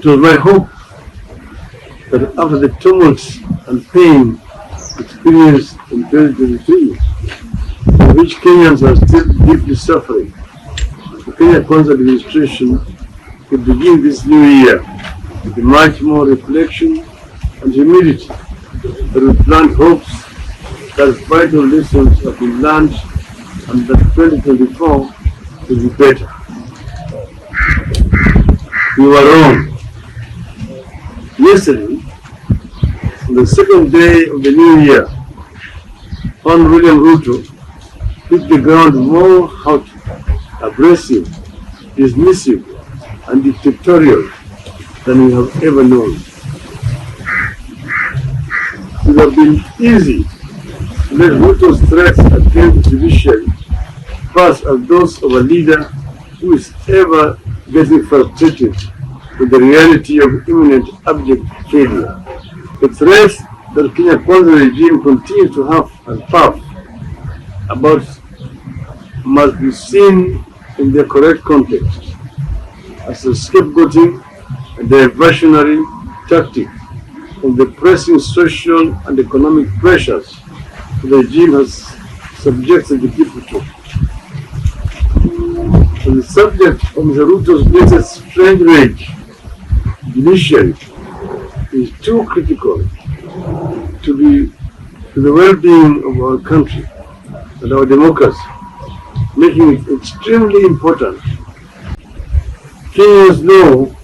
It was my hope that after the tumult and pain experienced in 2023, which Kenyans are still deeply suffering, the Kenya Kwanza administration could begin this new year with much more reflection and humility that will plant hopes that vital lessons have been learned and that 2024 will be better. We were wrong. Yesterday, on the second day of the new year, Hon. William Ruto hit the ground more hot, aggressive, dismissive, and dictatorial than we have ever known. It would have been easy to let Ruto's threats against the judiciary pass as those of a leader who is ever getting frustrated with the reality of imminent abject failure. The threats that the Kenya Kwanza regime continues to have and puff about must be seen in their correct context as a scapegoating and diversionary tactic of the pressing social and economic pressures the regime has subjected the people to. On the subject of Mr. Ruto's latest strange rage, judiciary is too critical to the well-being of our country and our democracy, making it extremely important. Kenyans know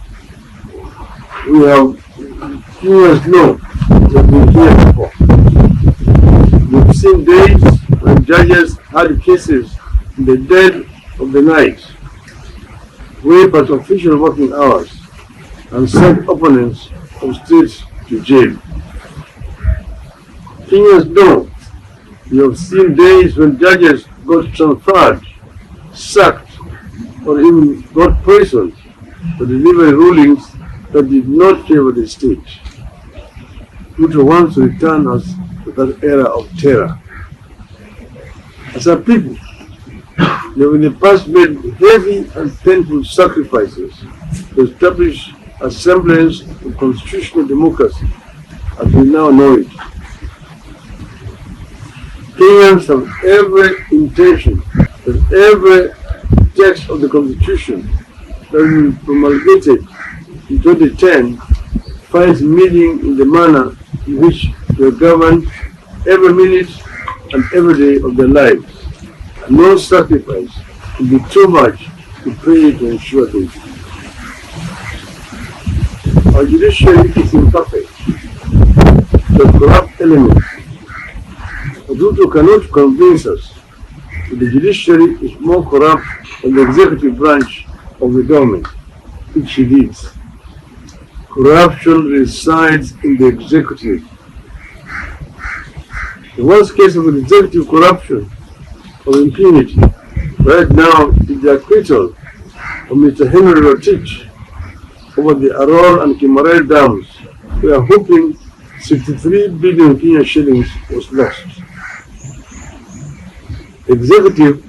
that we've been here before. We've seen days when judges had cases in the dead of the night, way past official working hours, and sent opponents of states to jail. Kenyans know we have seen days when judges got transferred, sacked, or even got poisoned for delivering rulings that did not favor the state. Ruto wants to return us to that era of terror. As a people, we have in the past made heavy and painful sacrifices to establish a semblance of constitutional democracy as we now know it. Kenyans have every intention that every text of the Constitution that was promulgated in 2010 finds meaning in the manner in which they are governed every minute and every day of their lives. No sacrifice will be too much to pay to ensure this. Our judiciary is imperfect. The corrupt elements. Ruto cannot convince us that the judiciary is more corrupt than the executive branch of the government, which he leads. Corruption resides in the executive. The worst case of executive corruption or impunity right now is the acquittal of Mr. Henry Rotich over the Aror and Kimarel dams, where hoping 63 billion Kenya shillings was lost. The executive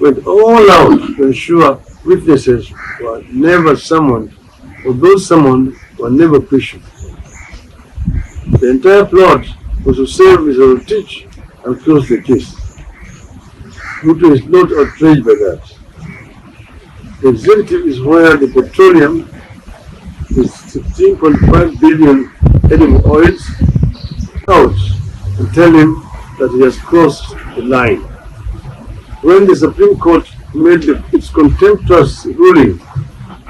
went all out to ensure witnesses were never summoned, or those summoned were never questioned. The entire plot was to save Mr. Rotich and close the case. Ruto is not outraged by that. The executive is where the petroleum, the 16.5 billion edible oils, out and tell him that he has crossed the line. When the Supreme Court made its contemptuous ruling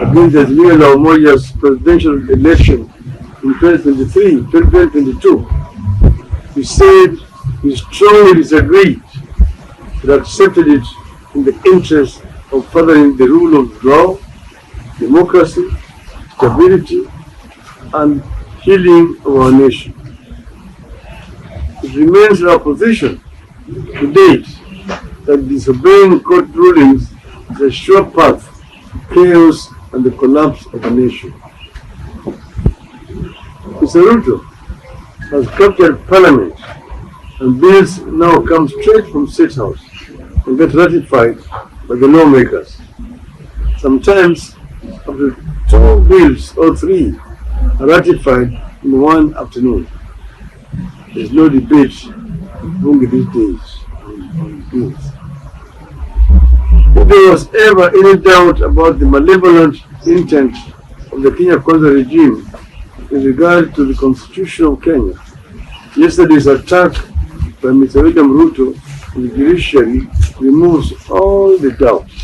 against the Raila Moya's presidential election in 2022, he said he strongly disagreed but accepted it in the interest of furthering the rule of law, democracy, stability, and healing of our nation. It remains our position to date that disobeying court rulings is a sure path to chaos and the collapse of the nation. Mr. Ruto has captured Parliament, and bills now come straight from State House and get ratified by the lawmakers. Sometimes, after 2 bills or 3 are ratified in one afternoon. There's no debate among these days on bills. If there was ever any doubt about the malevolent intent of the Kenya Kwanza regime in regard to the Constitution of Kenya, yesterday's attack by Mr. William Ruto on the judiciary removes all the doubts.